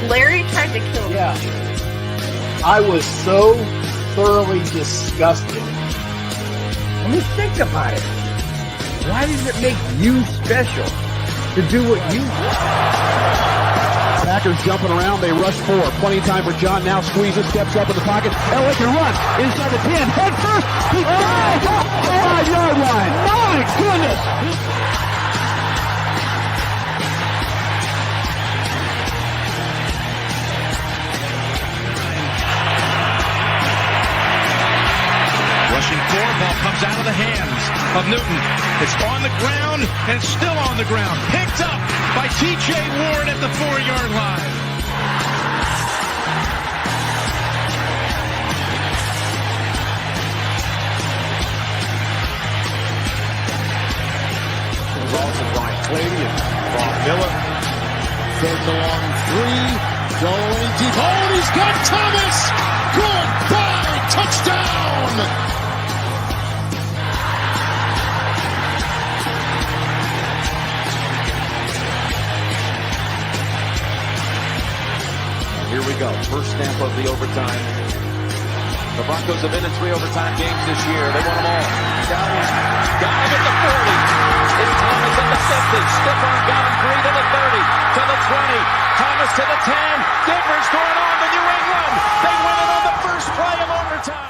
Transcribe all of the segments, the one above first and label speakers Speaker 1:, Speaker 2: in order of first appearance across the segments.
Speaker 1: Larry tried to kill me.
Speaker 2: Yeah. I was so thoroughly disgusted.
Speaker 3: I mean, think about it. Why does it make you special to do what you do?
Speaker 4: Packers jumping around. They rush forward. Plenty of time for John. Now squeezes, steps up in the pocket. Elliott can run inside the 10. Head first. He dives off the 5-yard line. My goodness.
Speaker 5: Rushing forward, ball comes out of the hands of Newton. It's on the ground, and it's still on the ground. Picked up by T.J. Ward at the 4-yard line.
Speaker 4: Rawson, Brian Clady, and Bob Miller. Third and long 3. Going deep. Oh, he's got Thomas. Goodbye. Touchdown. Here we go. First snap of the overtime. The Broncos have been in 3 overtime games this year. They won them all. Got him at the 40. It's Thomas at the 50. Stiff arm got him 3 to the 30. To the 20. Thomas to the 10. Denver's going on to New England. They win it on the first play of overtime.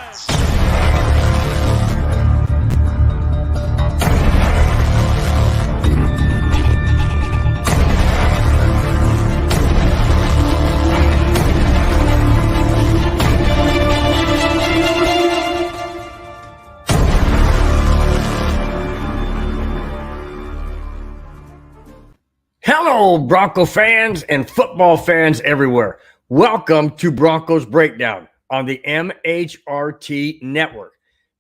Speaker 3: Hello, Bronco fans and football fans everywhere. Welcome to Broncos Breakdown on the MHRT Network.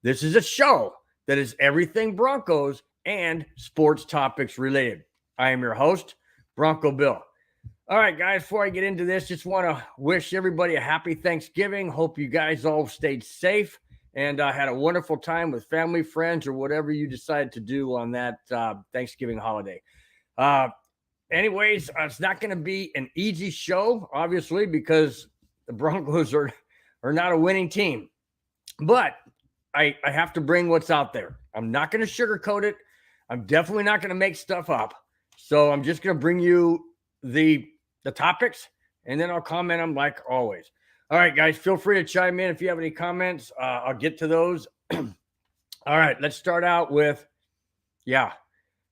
Speaker 3: This is a show that is everything Broncos and sports topics related. I am your host, Bronco Bill. All right, guys, before I get into this, just want to wish everybody a happy Thanksgiving. Hope you guys all stayed safe and had a wonderful time with family, friends, or whatever you decided to do on that Thanksgiving holiday. Anyways, it's not going to be an easy show, obviously, because the Broncos are not a winning team. But I have to bring what's out there. I'm not going to sugarcoat it. I'm definitely not going to make stuff up. So I'm just going to bring you the topics, and then I'll comment them like always. All right, guys, feel free to chime in if you have any comments. I'll get to those. All right, let's start out with,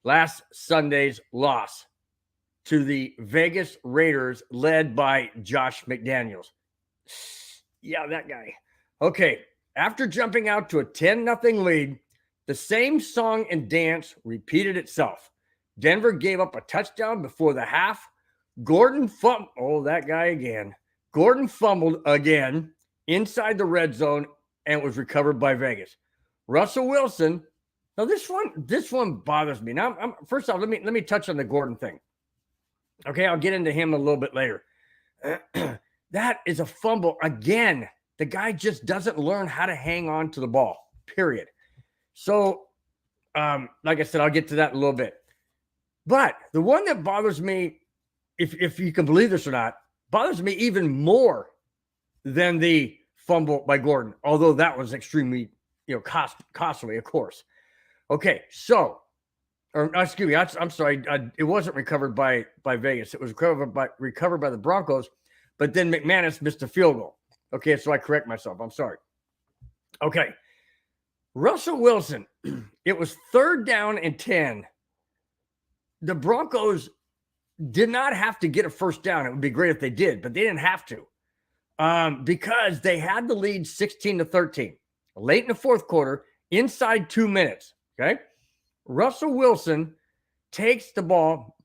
Speaker 3: last Sunday's loss to the Vegas Raiders led by Josh McDaniels. Yeah, that guy. Okay, after jumping out to a 10-0 lead, the same song and dance repeated itself. Denver gave up a touchdown before the half. Gordon fumbled again inside the red zone and was recovered by Vegas. Russell Wilson. Now this one bothers me. Now, first off, let me touch on the Gordon thing. Okay, I'll get into him a little bit later. That is a fumble again. The guy just doesn't learn how to hang on to the ball, period. So, like I said, I'll get to that in a little bit. But the one that bothers me, if you can believe this or not, bothers me even more than the fumble by Gordon, although that was extremely, costly, of course. Okay, so, excuse me, I'm sorry, it wasn't recovered by Vegas. It was recovered by the Broncos, but then McManus missed a field goal. Okay, so I correct myself. I'm sorry. Okay, Russell Wilson, it was 3rd down and 10. The Broncos did not have to get a first down. It would be great if they did, but they didn't have to because they had the lead 16-13 late in the fourth quarter, inside 2 minutes. Okay. Russell Wilson takes the ball,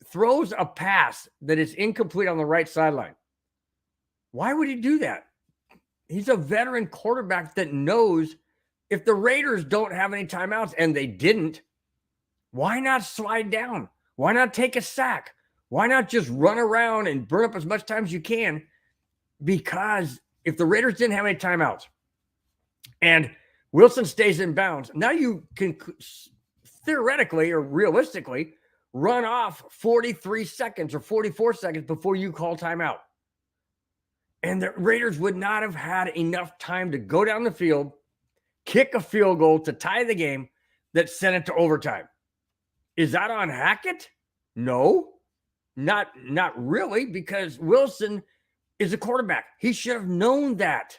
Speaker 3: throws a pass that is incomplete on the right sideline. Why would he do that? He's a veteran quarterback that knows if the Raiders don't have any timeouts, and they didn't, why not slide down? Why not take a sack? Why not just run around and burn up as much time as you can? Because if the Raiders didn't have any timeouts and Wilson stays in bounds, now you can theoretically or realistically run off 43 seconds or 44 seconds before you call timeout. And the Raiders would not have had enough time to go down the field, kick a field goal to tie the game that sent it to overtime. Is that on Hackett? No, not really, because Wilson is a quarterback. He should have known that.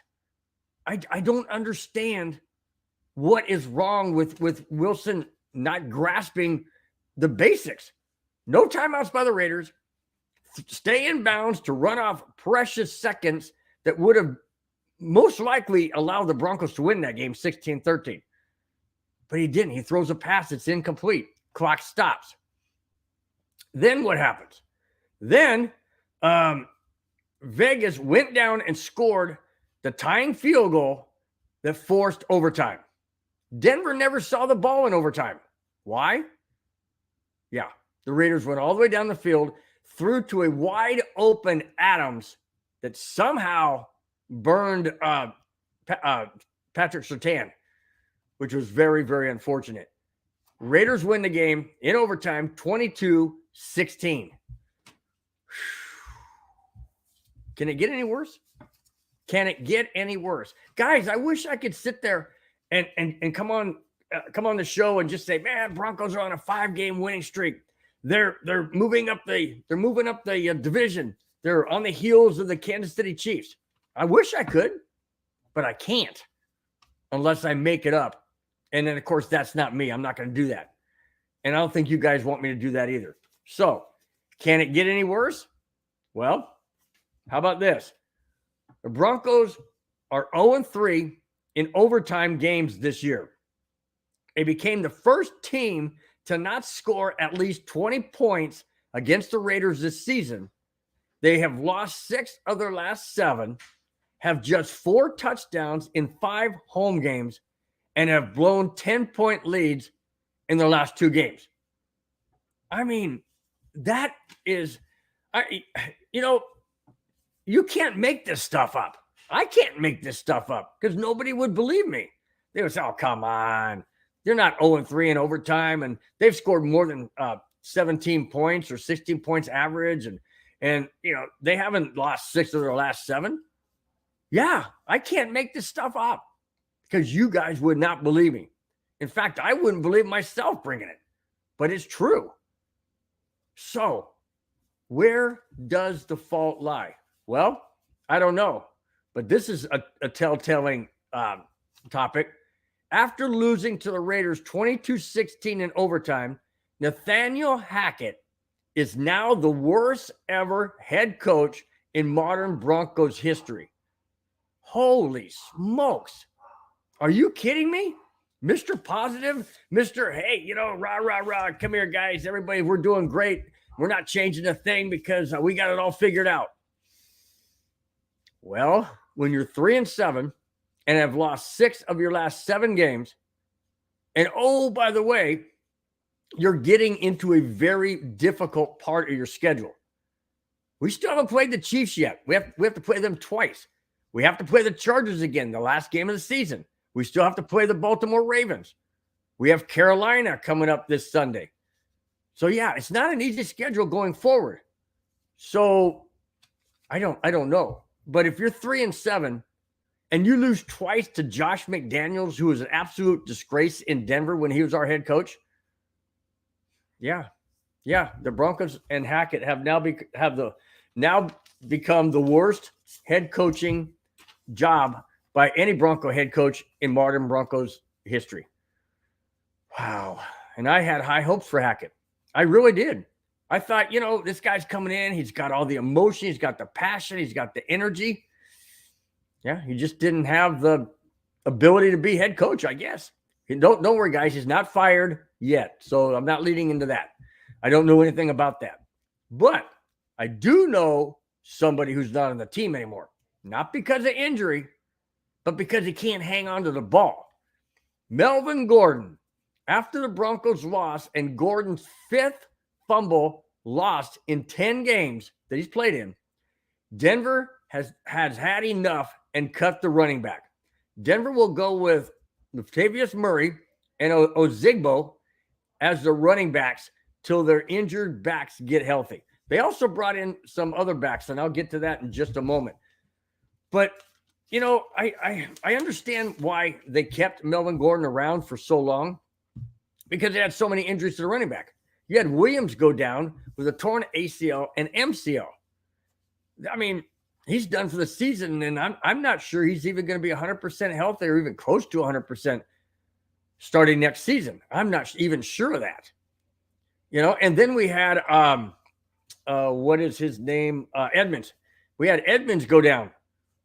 Speaker 3: I don't understand what is wrong with Wilson not grasping the basics. No timeouts by the Raiders. Stay in bounds to run off precious seconds that would have most likely allowed the Broncos to win that game 16-13. But he didn't. He throws a pass. It's incomplete. Clock stops. Then what happens? Then Vegas went down and scored the tying field goal that forced overtime. Denver never saw the ball in overtime. Why? Yeah, the Raiders went all the way down the field, threw to a wide open Adams that somehow burned Patrick Surtain, which was very, very unfortunate. Raiders win the game in overtime, 22-16. Can it get any worse? Can it get any worse? Guys, I wish I could sit there and come on the show and just say, man, Broncos are on a 5-game winning streak. They're moving up the division. They're on the heels of the Kansas City Chiefs. I wish I could, but I can't unless I make it up. And then, of course, that's not me. I'm not going to do that. And I don't think you guys want me to do that either. So, can it get any worse? Well, how about this? The Broncos are 0-3 in overtime games this year. They became the first team to not score at least 20 points against the Raiders this season. They have lost 6 of their last 7, have just 4 touchdowns in 5 home games, and have blown 10-point leads in their last 2 games. I mean, that is, you can't make this stuff up. I can't make this stuff up because nobody would believe me. They would say, oh, come on. They're not 0-3 in overtime, and they've scored more than 17 points or 16 points average, and they haven't lost 6 of their last 7. Yeah, I can't make this stuff up because you guys would not believe me. In fact, I wouldn't believe myself bringing it, but it's true. So, where does the fault lie? Well, I don't know, but this is a telltale topic. After losing to the Raiders 22-16 in overtime, Nathaniel Hackett is now the worst ever head coach in modern Broncos history. Holy smokes. Are you kidding me? Mr. Positive, Mr. Hey, rah, rah, rah. Come here, guys. Everybody, we're doing great. We're not changing a thing because we got it all figured out. Well, when you're 3-7 and have lost 6 of your last 7 games, and oh, by the way, you're getting into a very difficult part of your schedule. We still haven't played the Chiefs yet. We have to play them twice. We have to play the Chargers again, the last game of the season. We still have to play the Baltimore Ravens. We have Carolina coming up this Sunday. So yeah, it's not an easy schedule going forward. So I don't know. But if you're 3-7 and you lose twice to Josh McDaniels, who was an absolute disgrace in Denver when he was our head coach, yeah, the Broncos and Hackett have now become the worst head coaching job by any Bronco head coach in modern Broncos history. Wow. And I had high hopes for Hackett. I really did. I thought, this guy's coming in. He's got all the emotion. He's got the passion. He's got the energy. Yeah, he just didn't have the ability to be head coach, I guess. Don't worry, guys. He's not fired yet. So I'm not leading into that. I don't know anything about that. But I do know somebody who's not on the team anymore. Not because of injury, but because he can't hang on to the ball. Melvin Gordon, after the Broncos lost and Gordon's 5th fumble lost in 10 games that he's played in, Denver has had enough and cut the running back. Denver will go with Latavius Murray and Ozigbo as the running backs till their injured backs get healthy. They also brought in some other backs, and I'll get to that in just a moment. But, you know, I understand why they kept Melvin Gordon around for so long, because they had so many injuries to the running back. You had Williams go down with a torn ACL and MCL. I mean, he's done for the season, and I'm not sure he's even going to be 100% healthy or even close to 100% starting next season. I'm not even sure of that. You know, and then we had what is his name? Edmonds. We had Edmonds go down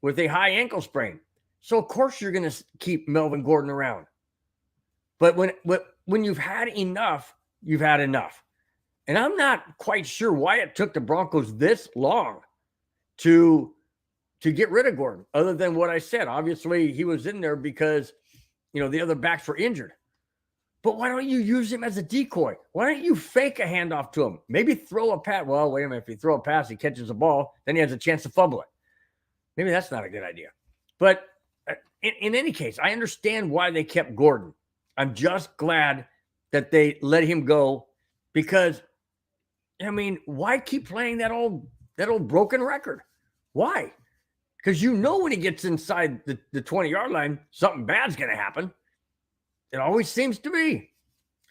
Speaker 3: with a high ankle sprain. So of course you're going to keep Melvin Gordon around. But when you've had enough, you've had enough. And I'm not quite sure why it took the Broncos this long to get rid of Gordon, other than what I said. Obviously, he was in there because, you know, the other backs were injured. But why don't you use him as a decoy? Why don't you fake a handoff to him? Maybe throw a pass. Well, wait a minute. If you throw a pass, he catches the ball, then he has a chance to fumble it. Maybe that's not a good idea. But in any case, I understand why they kept Gordon. I'm just glad that they let him go, because, I mean, why keep playing that old broken record? Why? Because you know when he gets inside the 20-yard line, something bad's going to happen. It always seems to be.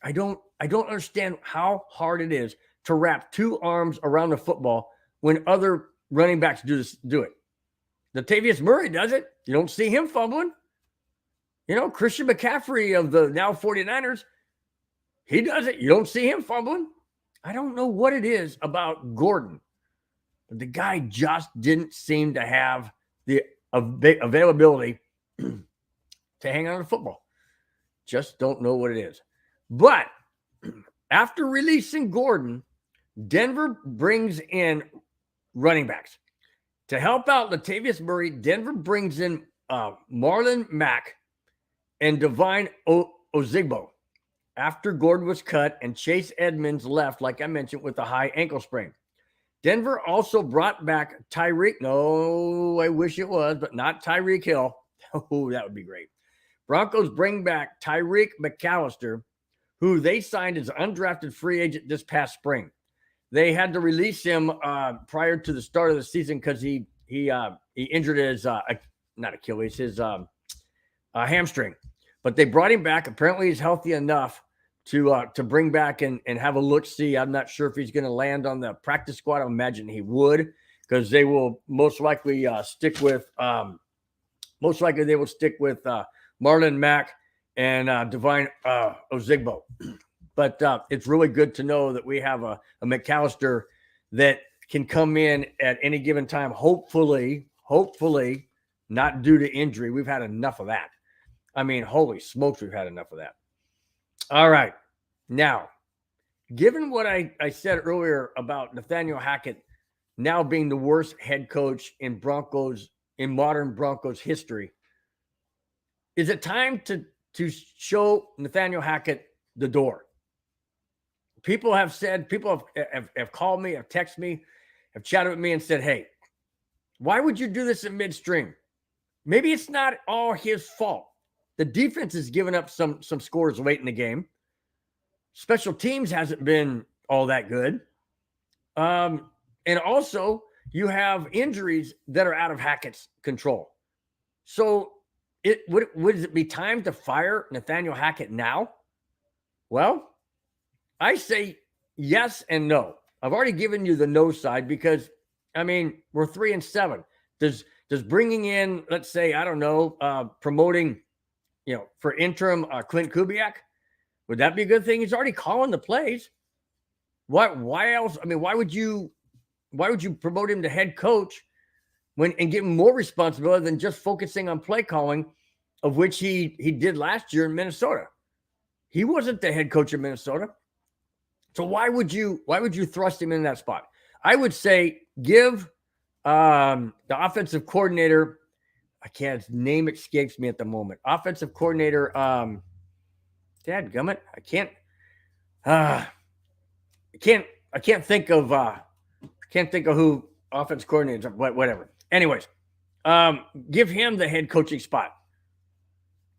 Speaker 3: I don't understand how hard it is to wrap two arms around the football when other running backs do it. Latavius Murray does it. You don't see him fumbling. You know, Christian McCaffrey of the now 49ers, he does it. You don't see him fumbling. I don't know what it is about Gordon, but the guy just didn't seem to have the availability to hang on to the football. Just don't know what it is. But after releasing Gordon, Denver brings in running backs. To help out Latavius Murray, Denver brings in Marlon Mack and Divine Ozigbo after Gordon was cut and Chase Edmonds left, like I mentioned, with a high ankle sprain. Denver also brought back Tyreek. No, I wish it was, but not Tyreek Hill. Oh, that would be great. Broncos bring back Tyreek McAllister, who they signed as an undrafted free agent this past spring. They had to release him prior to the start of the season because he injured his not Achilles, his hamstring. But they brought him back. Apparently, he's healthy enough to bring back and have a look-see. I'm not sure if he's going to land on the practice squad. I imagine he would, because they will most likely stick with Marlon Mack and Divine Ozigbo. But it's really good to know that we have a McAllister that can come in at any given time, hopefully not due to injury. We've had enough of that. I mean, holy smokes, we've had enough of that. All right. Now, given what I said earlier about Nathaniel Hackett now being the worst head coach in modern Broncos history, is it time to show Nathaniel Hackett the door? People have called me, have texted me, have chatted with me and said, hey, why would you do this in midstream? Maybe it's not all his fault. The defense has given up some scores late in the game. Special teams hasn't been all that good. And also, you have injuries that are out of Hackett's control. So would it be time to fire Nathaniel Hackett now? Well, I say yes and no. I've already given you the no side because, I mean, we're 3-7. Does bringing in, let's say, I don't know, promoting, for interim Clint Kubiak, would that be a good thing? He's already calling the plays. Why else? I mean, why would you promote him to head coach and give him more responsibility than just focusing on play calling, of which he did last year in Minnesota? He wasn't the head coach of Minnesota. So why would you thrust him in that spot? I would say give the offensive coordinator, his name escapes me at the moment. Offensive coordinator, dadgummit, I can't think of who offensive coordinator, whatever. Anyways, give him the head coaching spot,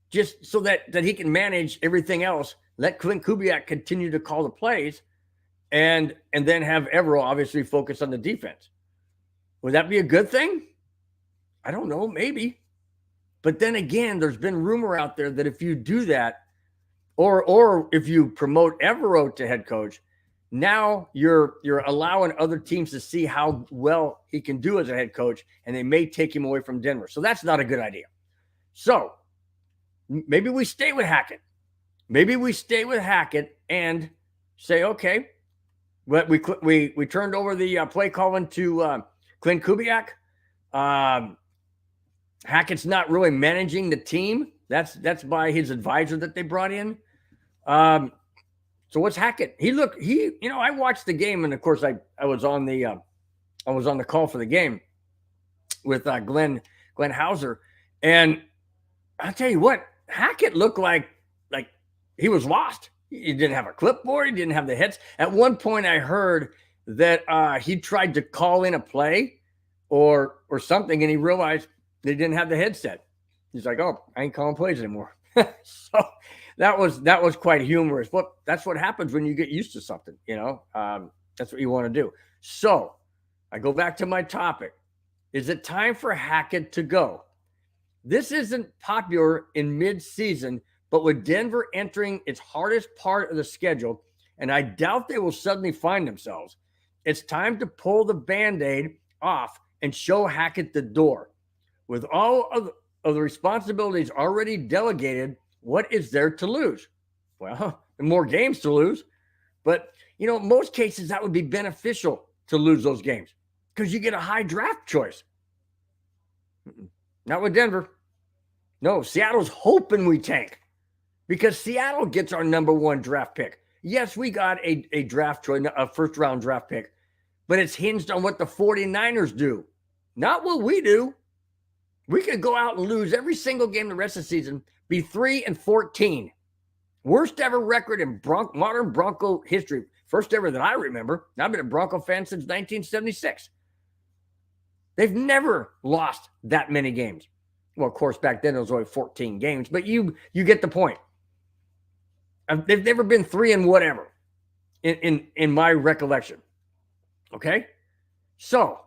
Speaker 3: just so that he can manage everything else. Let Clint Kubiak continue to call the plays, and then have Evero obviously focus on the defense. Would that be a good thing? I don't know, maybe. But then again, there's been rumor out there that if you do that, or if you promote Evero to head coach, now you're allowing other teams to see how well he can do as a head coach, and they may take him away from Denver. So that's not a good idea. So maybe we stay with Hackett. Maybe we stay with Hackett and say, okay, but we turned over the play calling to Clint Kubiak. Hackett's not really managing the team. That's by his advisor that they brought in. So what's Hackett? I watched the game, and of course I was on the call for the game with Glenn Hauser, and I'll tell you what, Hackett looked like he was lost. He didn't have a clipboard. He didn't have the heads. At one point, I heard that he tried to call in a play or something, and he realized they didn't have the headset. He's like, "Oh, I ain't calling plays anymore." So that was quite humorous. But that's what happens when you get used to something. That's what you want to do. So I go back to my topic. Is it time for Hackett to go? This isn't popular in mid-season, but with Denver entering its hardest part of the schedule, and I doubt they will suddenly find themselves, it's time to pull the Band-Aid off and show Hackett the door. With all of the responsibilities already delegated, what is there to lose? Well, more games to lose. But, in most cases, that would be beneficial to lose those games because you get a high draft choice. Not with Denver. No, Seattle's hoping we tank because Seattle gets our number one draft pick. Yes, we got a draft choice, a first-round draft pick, but it's hinged on what the 49ers do, not what we do. We could go out and lose every single game the rest of the season, be 3-14. Worst ever record in modern Bronco history. First ever that I remember. I've been a Bronco fan since 1976. They've never lost that many games. Well, of course, back then it was only 14 games, but you get the point. They've never been 3 and whatever in my recollection. Okay? So,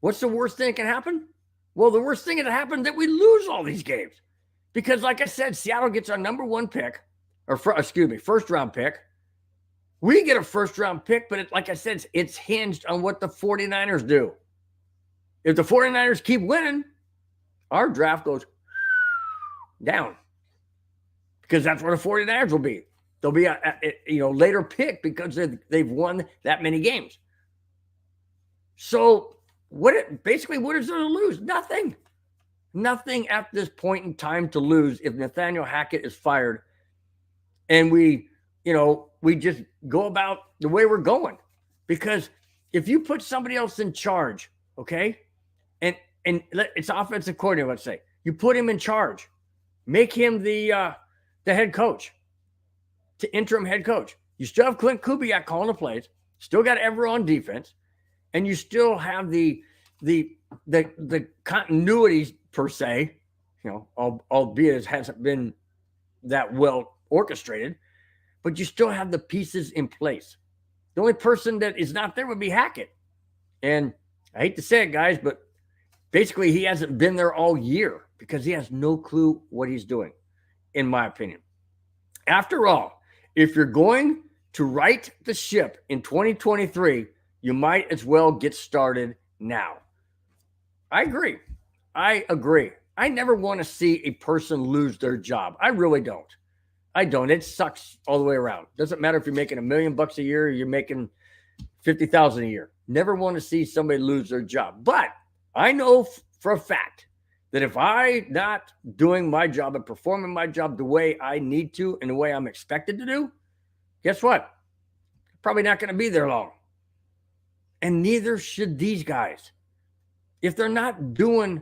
Speaker 3: what's the worst thing that can happen? Well, the worst thing that happened is that we lose all these games. Because, like I said, Seattle gets our number one pick, first-round pick. We get a first-round pick, but like I said, it's hinged on what the 49ers do. If the 49ers keep winning, our draft goes down. Because that's where the 49ers will be. They'll be a later pick because they've won that many games. So, what is there to lose? Nothing at this point in time to lose if Nathaniel Hackett is fired and we just go about the way we're going. Because if you put somebody else in charge, okay, and it's offensive coordinator, let's say, you put him in charge, make him the head coach, to interim head coach. You still have Clint Kubiak calling the plays, still got Evero on defense, and you still have the continuities per se, albeit it hasn't been that well orchestrated, but you still have the pieces in place. The only person that is not there would be Hackett. And I hate to say it, guys, but basically he hasn't been there all year because he has no clue what he's doing, in my opinion. After all, if you're going to right the ship in 2023, you might as well get started now. I agree. I never want to see a person lose their job. I really don't. It sucks all the way around. Doesn't matter if you're making $1 million a year or you're making $50,000 a year. Never want to see somebody lose their job. But I know for a fact that if I'm not doing my job and performing my job the way I need to and the way I'm expected to do, guess what? Probably not going to be there long. And neither should these guys. If they're not doing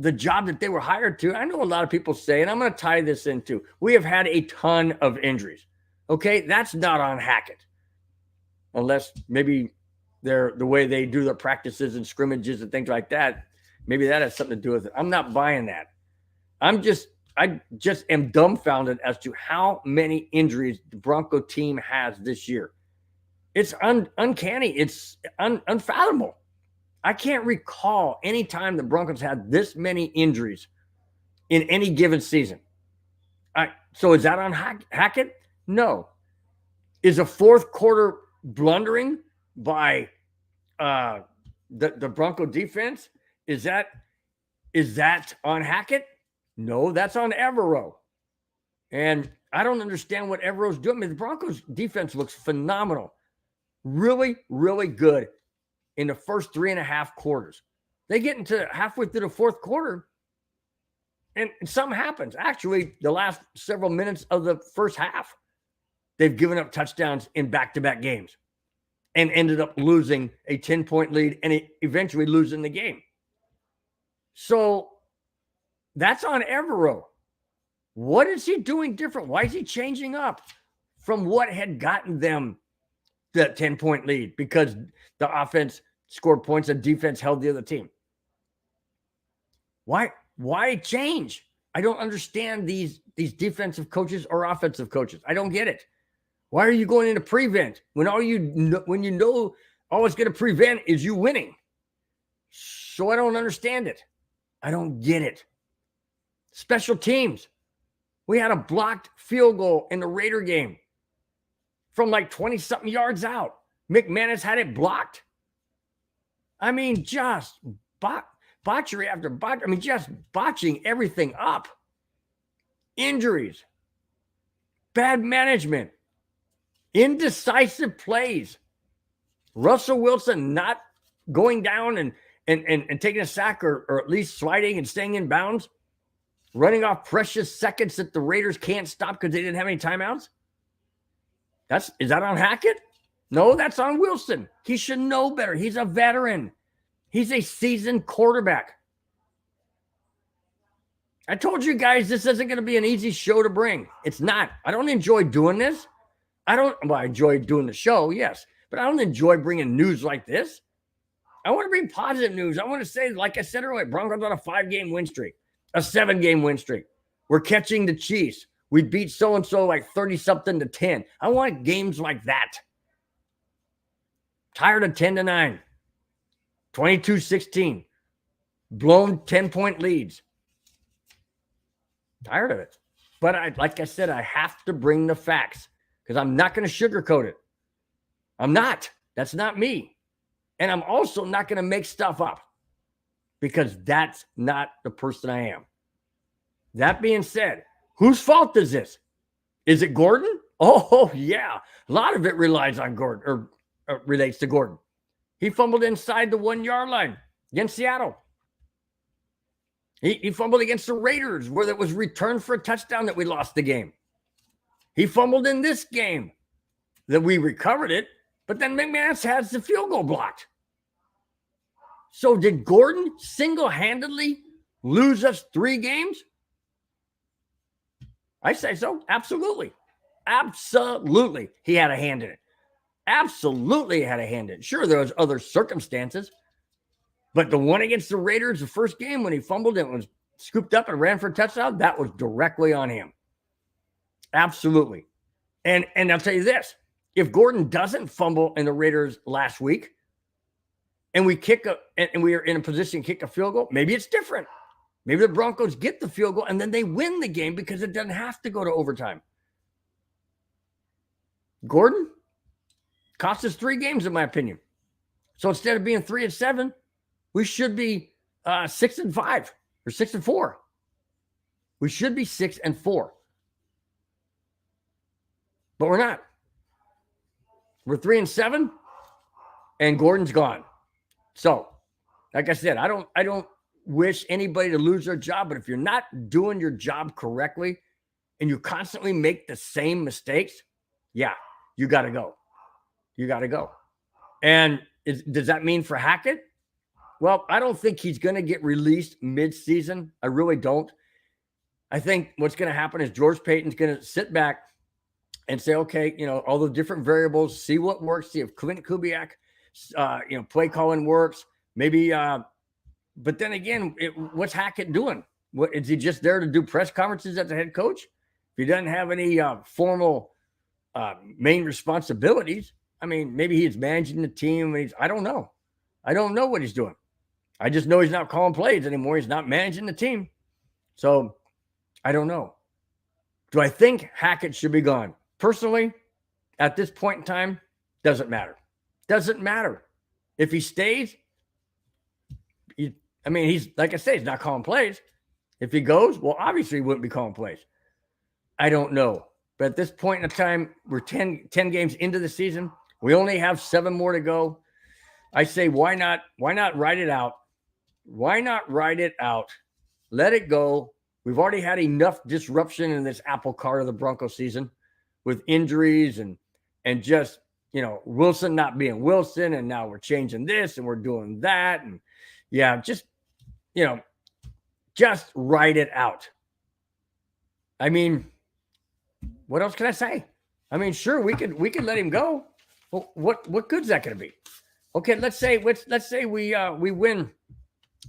Speaker 3: the job that they were hired to, I know a lot of people say, and I'm going to tie this into, we have had a ton of injuries. Okay, that's not on Hackett. Unless maybe the way they do their practices and scrimmages and things like that, maybe that has something to do with it. I'm not buying that. I just am dumbfounded as to how many injuries the Bronco team has this year. It's uncanny. It's unfathomable. I can't recall any time the Broncos had this many injuries in any given season. So is that on Hackett? No. Is a fourth quarter blundering by the Bronco defense? Is that on Hackett? No, that's on Evero. And I don't understand what Evero's doing. I mean, the Broncos defense looks phenomenal. Really, really good in the first 3.5 quarters. They get into halfway through the fourth quarter, and something happens. Actually, the last several minutes of the first half, they've given up touchdowns in back-to-back games and ended up losing a 10-point lead and eventually losing the game. So that's on Evero. What is he doing different? Why is he changing up from what had gotten them the 10-point lead? Because the offense scored points and defense held the other team. Why change? I don't understand these defensive coaches or offensive coaches. I don't get it. Why are you going into prevent when all you know all it's going to prevent is you winning? So I don't understand it. I don't get it. Special teams. We had a blocked field goal in the Raider game from like 20-something yards out. McManus had it blocked. I mean, just botchery after botchery. I mean, just botching everything up. Injuries. Bad management. Indecisive plays. Russell Wilson not going down and taking a sack or at least sliding and staying in bounds. Running off precious seconds that the Raiders can't stop because they didn't have any timeouts. Is that on Hackett? No, that's on Wilson. He should know better. He's a veteran. He's a seasoned quarterback. I told you guys this isn't going to be an easy show to bring. It's not. I don't enjoy doing this. I enjoy doing the show, yes, but I don't enjoy bringing news like this. I want to bring positive news. I want to say, like I said earlier, Broncos on a 5-game win streak, a 7-game win streak. We're catching the Chiefs. We beat so-and-so like 30-something to 10. I want games like that. Tired of 10-9, 22-16, blown 10-point leads. Tired of it. But like I said, I have to bring the facts because I'm not going to sugarcoat it. I'm not. That's not me. And I'm also not going to make stuff up because that's not the person I am. That being said, whose fault is this? Is it Gordon? Oh, yeah. A lot of it relies on Gordon or relates to Gordon. He fumbled inside the 1-yard line against Seattle. He fumbled against the Raiders where it was returned for a touchdown that we lost the game. He fumbled in this game that we recovered it, but then McManus has the field goal blocked. So did Gordon single-handedly lose us 3 games? I say so. Absolutely. Absolutely. He had a hand in it. Absolutely had a hand in it. Sure, there was other circumstances, but the one against the Raiders, the first game when he fumbled and was scooped up and ran for a touchdown, that was directly on him. Absolutely. And I'll tell you this. If Gordon doesn't fumble in the Raiders last week and we are in a position to kick a field goal, maybe it's different. Maybe the Broncos get the field goal and then they win the game because it doesn't have to go to overtime. Gordon cost us 3 games, in my opinion. So instead of being 3-7, we should be 6-5 or 6-4. We should be 6-4. But we're not. We're 3-7, and Gordon's gone. So, like I said, I don't wish anybody to lose their job, but if you're not doing your job correctly and you constantly make the same mistakes, yeah, you got to go. You got to go. And does that mean for Hackett? Well, I don't think he's going to get released mid-season. I really don't. I think what's going to happen is George Payton's going to sit back and say, okay, all the different variables, see what works, see if Clint Kubiak, play calling works. Maybe, but then again, what's Hackett doing? What is he just there to do press conferences as a head coach? If he doesn't have any formal main responsibilities, I mean, maybe he's managing the team. I don't know. I don't know what he's doing. I just know he's not calling plays anymore. He's not managing the team. So I don't know. Do I think Hackett should be gone? Personally, at this point in time, doesn't matter. Doesn't matter. If he stays, he's, like I say, he's not calling plays. If he goes, well, obviously he wouldn't be calling plays. I don't know. But at this point in time, we're 10 games into the season. We only have 7 more to go. I say, why not ride it out? Why not ride it out? Let it go. We've already had enough disruption in this apple cart of the Broncos season with injuries and just, Wilson not being Wilson. And now we're changing this and we're doing that. And yeah, just ride it out. I mean, what else can I say? I mean, sure, we could let him go. Well, what good's that going to be? Okay, let's say we win.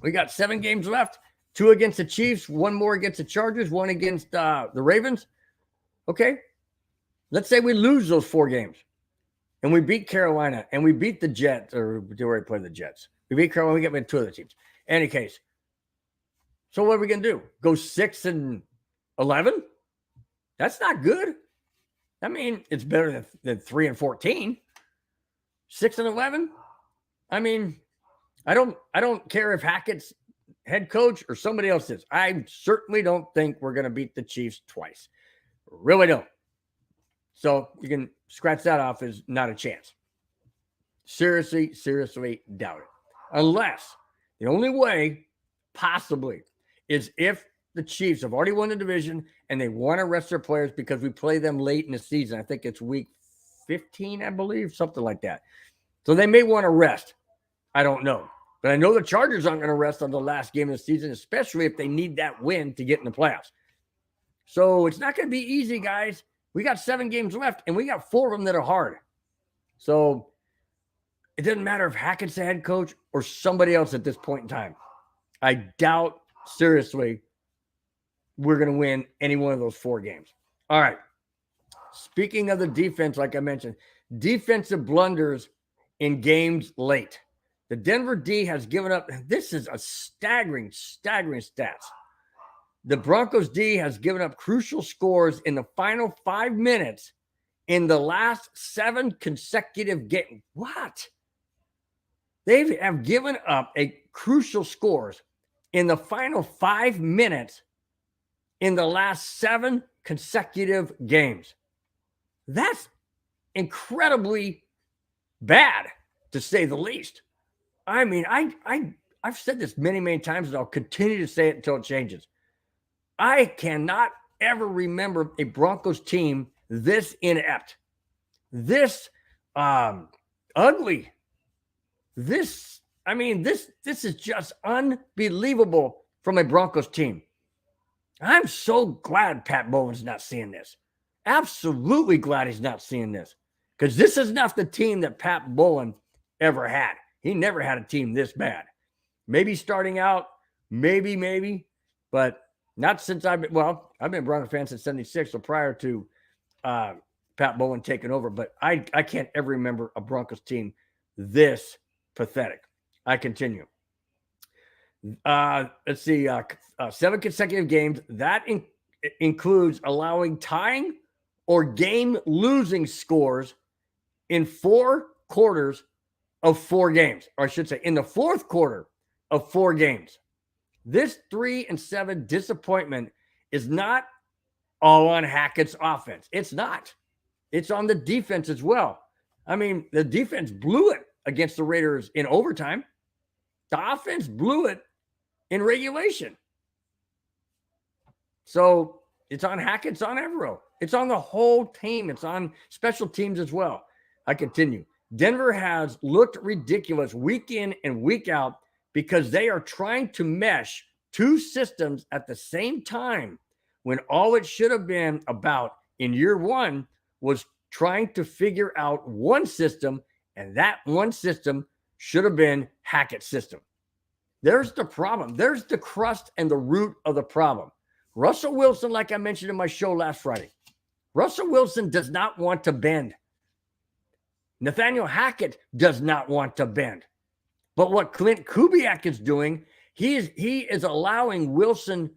Speaker 3: We got 7 games left. 2 against the Chiefs, 1 more against the Chargers, 1 against the Ravens. Okay, let's say we lose those 4 games, and we beat Carolina, and we beat the Jets, or we already played the Jets. We beat Carolina. We get 2 other teams. Any case, so what are we gonna do? Go 6-11? That's not good. I mean, it's better than 3-14. 6-11. I mean, I don't care if Hackett's head coach or somebody else is. I certainly don't think we're going to beat the Chiefs twice. Really don't. So you can scratch that off as not a chance. Seriously doubt it. Unless the only way possibly is if the Chiefs have already won the division and they want to rest their players because we play them late in the season. I think it's week 15, I believe, something like that. So they may want to rest. I don't know. But I know the Chargers aren't going to rest on the last game of the season, especially if they need that win to get in the playoffs. So it's not going to be easy, guys. We got 7 games left, and we got 4 of them that are hard. So it doesn't matter if Hackett's the head coach or somebody else at this point in time. I doubt, seriously, we're going to win any one of those 4 games. All right. Speaking of the defense, like I mentioned, defensive blunders in games late. The Denver D has given up. This is a staggering stats. The Broncos D has given up crucial scores in the final 5 minutes in the last 7 consecutive games. What? They have given up crucial scores in the final 5 minutes in the last 7 consecutive games. That's incredibly bad, to say the least. I mean, I've said this many times, and I'll continue to say it until it changes. I cannot ever remember a Broncos team this inept, this ugly. This is just unbelievable from a Broncos team. I'm so glad Pat Bowen's not seeing this. Absolutely glad he's not seeing this, because this is not the team that Pat Bowen ever had. He never had a team this bad. Maybe starting out, maybe, but not since I've been a Broncos fan since 76, so prior to Pat Bowen taking over, but I can't ever remember a Broncos team this pathetic. I continue. Let's see, 7 consecutive games. That includes allowing tying or game-losing scores in 4 quarters of 4 games, or I should say in the 4th quarter of 4 games. This 3-7 disappointment is not all on Hackett's offense. It's not. It's on the defense as well. I mean, the defense blew it against the Raiders in overtime. The offense blew it in regulation. So it's on Hackett, it's on Evero. It's on the whole team. It's on special teams as well. I continue. Denver has looked ridiculous week in and week out because they are trying to mesh 2 systems at the same time, when all it should have been about in year 1 was trying to figure out one system, and that one system should have been Hackett's system. There's the problem. There's the crust and the root of the problem. Russell Wilson, like I mentioned in my show last Friday, Russell Wilson does not want to bend. Nathaniel Hackett does not want to bend. But what Clint Kubiak is doing, he is allowing Wilson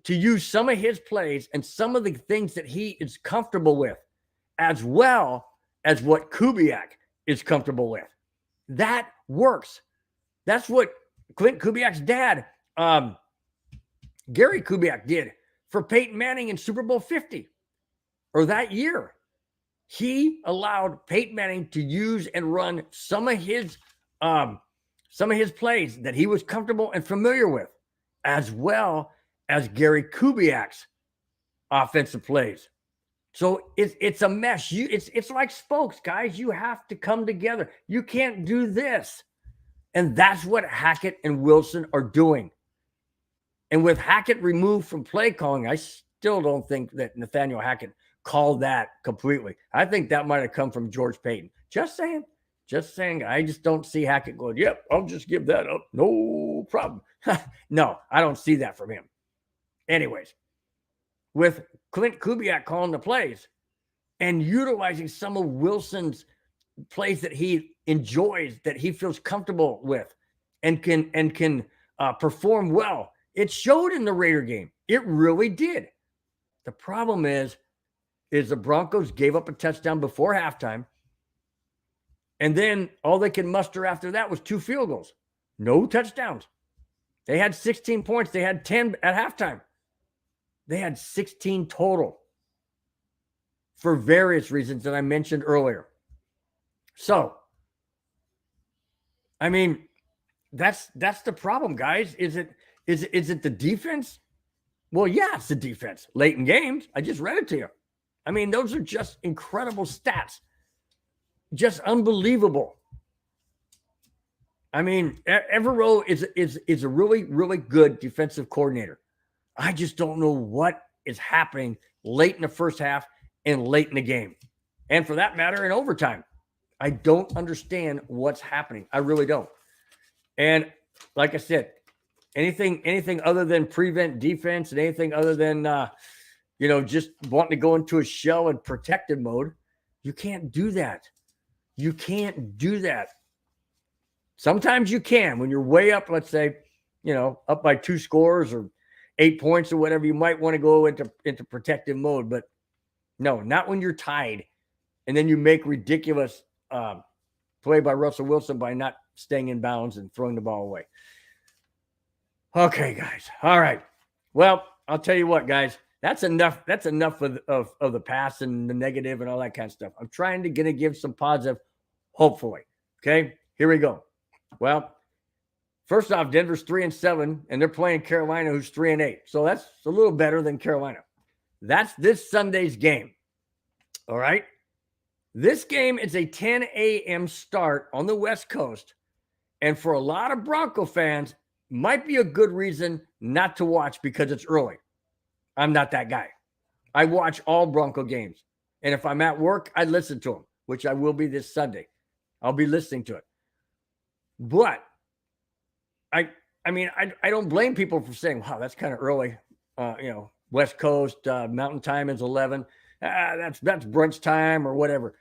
Speaker 3: to use some of his plays and some of the things that he is comfortable with, as well as what Kubiak is comfortable with. That works. That's what Clint Kubiak's dad, Gary Kubiak, did for Peyton Manning in Super Bowl 50, or that year. He allowed Peyton Manning to use and run some of his plays that he was comfortable and familiar with, as well as Gary Kubiak's offensive plays. So it's a mesh. It's like spokes, guys. You have to come together. You can't do this. And that's what Hackett and Wilson are doing. And with Hackett removed from play calling, I still don't think that Nathaniel Hackett called that completely. I think that might have come from George Payton. Just saying. I just don't see Hackett going, yep, I'll just give that up. No problem. No, I don't see that from him. Anyways, with Clint Kubiak calling the plays and utilizing some of Wilson's plays that he enjoys, that he feels comfortable with and can perform well, it showed in the Raider game. It really did. The problem is the Broncos gave up a touchdown before halftime, and then all they could muster after that was 2 field goals. No touchdowns. They had 16 points. They had 10 at halftime. They had 16 total for various reasons that I mentioned earlier. So, I mean, that's the problem, guys. Is it the defense? Well, yeah, it's the defense. Late in games. I just read it to you. I mean, those are just incredible stats. Just unbelievable. I mean, Evero is a really, really good defensive coordinator. I just don't know what is happening late in the first half and late in the game. And for that matter, in overtime. I don't understand what's happening. I really don't. And like I said, anything other than prevent defense and anything other than, just wanting to go into a shell and protective mode, you can't do that. You can't do that. Sometimes you can when you're way up, let's say, up by 2 scores or 8 points or whatever, you might want to go into protective mode, but no, not when you're tied. And then you make ridiculous play by Russell Wilson by not staying in bounds and throwing the ball away. Okay, guys. All right. Well, I'll tell you what, guys, that's enough. That's enough of the past and the negative and all that kind of stuff. I'm trying to give some positive, hopefully. Okay, here we go. Well, first off, Denver's 3-7, and they're playing Carolina, who's 3-8. So that's a little better than Carolina. That's this Sunday's game. All right. This game is a 10 a.m. start on the West Coast. And for a lot of Bronco fans, might be a good reason not to watch because it's early. I'm not that guy. I watch all Bronco games. And if I'm at work, I listen to them, which I will be this Sunday. I'll be listening to it. But I don't blame people for saying, wow, that's kind of early. West Coast, Mountain Time is 11. That's brunch time or whatever.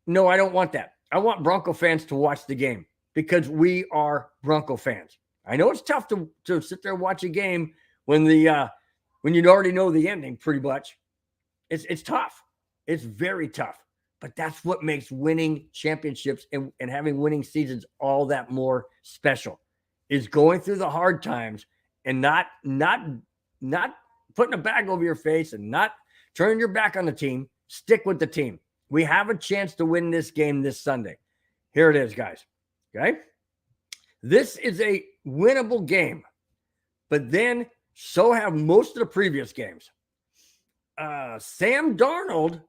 Speaker 3: No, I don't want that. I want Bronco fans to watch the game because we are Bronco fans. I know it's tough to sit there and watch a game when you already know the ending pretty much. It's tough. It's very tough. But that's what makes winning championships and having winning seasons all that more special, is going through the hard times and not putting a bag over your face and not turning your back on the team. Stick with the team. We have a chance to win this game this Sunday. Here it is, guys. Okay? This is a winnable game, but then so have most of the previous games. Sam Darnold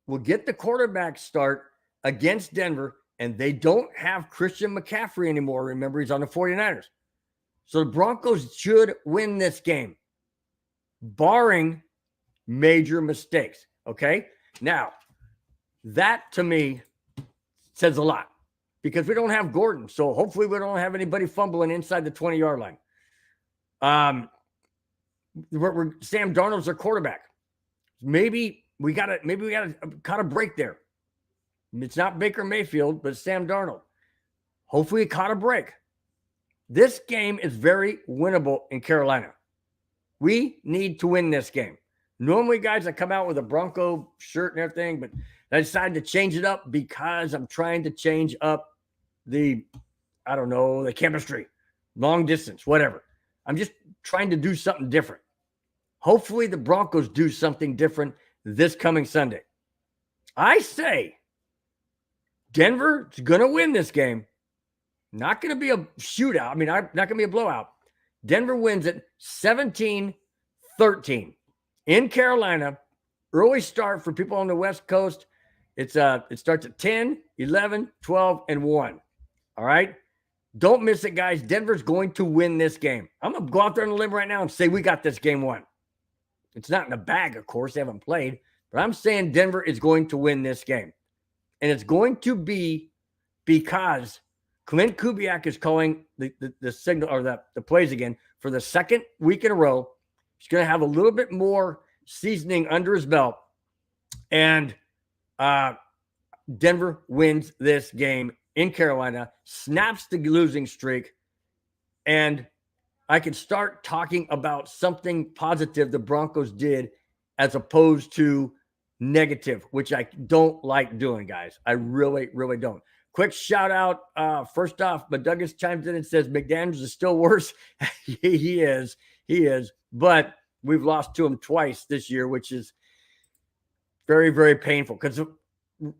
Speaker 3: will get the quarterback start against Denver, and they don't have Christian McCaffrey anymore. Remember, he's on the 49ers. So the Broncos should win this game, barring major mistakes. Okay? Now, that to me says a lot because we don't have Gordon. So hopefully we don't have anybody fumbling inside the 20-yard line. Sam Darnold's our quarterback. Maybe we got to cut a break there. It's not Baker Mayfield, but Sam Darnold. Hopefully he caught a break. This game is very winnable in Carolina. We need to win this game. Normally, guys, I come out with a Bronco shirt and everything, but I decided to change it up because I'm trying to change up the chemistry, long distance, whatever. I'm just trying to do something different. Hopefully the Broncos do something different this coming Sunday. I say Denver is going to win this game. Not going to be a shootout. I mean, not going to be a blowout. Denver wins it 17-13 in Carolina. Early start for people on the West Coast. It starts at 10, 11, 12, and 1. All right? Don't miss it, guys. Denver's going to win this game. I'm going to go out there on the limb right now and say we got this game won. It's not in the bag, of course. They haven't played. But I'm saying Denver is going to win this game. And it's going to be because Clint Kubiak is calling the signal or the plays again for the second week in a row. He's going to have a little bit more seasoning under his belt. And Denver wins this game in Carolina, snaps the losing streak, and I can start talking about something positive the Broncos did as opposed to negative, which I don't like doing, guys. I really, really don't. Quick shout out. First off, but Douglas chimes in and says McDaniels is still worse. He is. But we've lost to him twice this year, which is very, very painful because the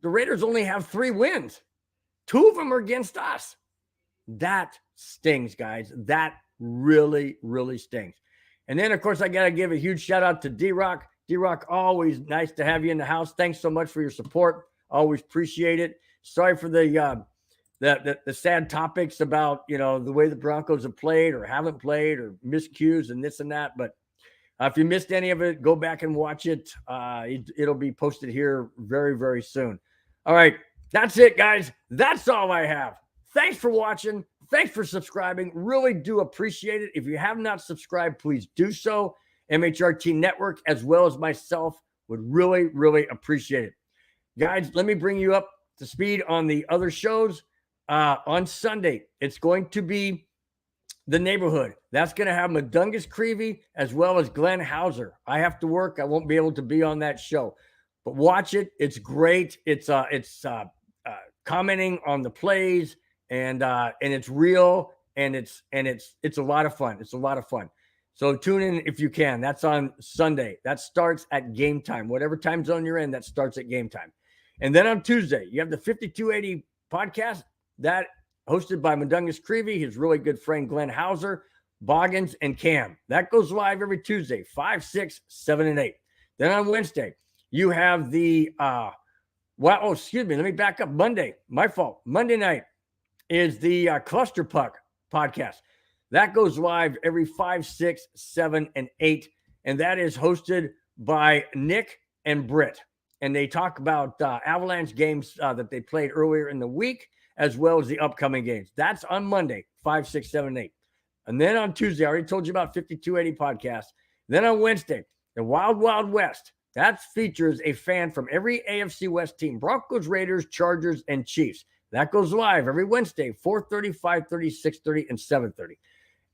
Speaker 3: Raiders only have 3 wins. 2 of them are against us. That stings, guys. That really, really stings. And then, of course, I got to give a huge shout out to D-Rock. D-Rock, always nice to have you in the house. Thanks so much for your support. Always appreciate it. Sorry for the sad topics about, the way the Broncos have played or haven't played or miscues and this and that. But if you missed any of it, go back and watch it. It'll be posted here very, very soon. All right. That's it, guys. That's all I have. Thanks for watching. Thanks for subscribing. Really do appreciate it. If you have not subscribed, please do so. MHRT Network, as well as myself, would really, really appreciate it. Guys, let me bring you up to speed on the other shows. On Sunday, it's going to be The Neighborhood. That's going to have Madungus Creevy as well as Glenn Hauser. I have to work. I won't be able to be on that show. But watch it. It's great. It's commenting on the plays, and it's real, and it's a lot of fun. It's a lot of fun. So tune in if you can. That's on Sunday. That starts at game time. Whatever time zone you're in, that starts at game time. And then on Tuesday, you have the 5280 podcast that hosted by Madungus Creevy, his really good friend Glenn Hauser, Boggins, and Cam. That goes live every Tuesday, 5, 6, 7, and 8. Then on Wednesday, you have the let me back up. Monday, my fault. Monday night is the Cluster Puck podcast. That goes live every 5, 6, 7, and 8. And that is hosted by Nick and Britt. And they talk about Avalanche games that they played earlier in the week, as well as the upcoming games. That's on Monday, 5, 6, 7, 8. And then on Tuesday, I already told you about 5280 podcast. Then on Wednesday, the Wild Wild West. That features a fan from every AFC West team, Broncos, Raiders, Chargers, and Chiefs. That goes live every Wednesday, 4:30, 5:30, 6:30, and 7:30.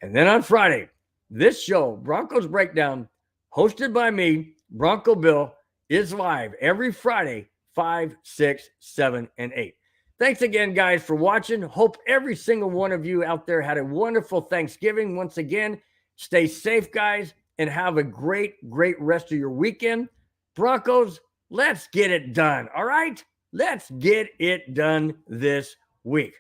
Speaker 3: And then on Friday, this show, Broncos Breakdown, hosted by me, Bronco Bill, is live every Friday, 5, 6, 7, and 8. Thanks again, guys, for watching. Hope every single one of you out there had a wonderful Thanksgiving. Once again, stay safe, guys, and have a great, great rest of your weekend. Broncos, let's get it done, all right? Let's get it done this week.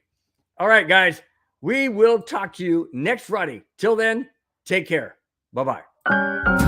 Speaker 3: All right, guys, we will talk to you next Friday. Till then, take care. Bye-bye.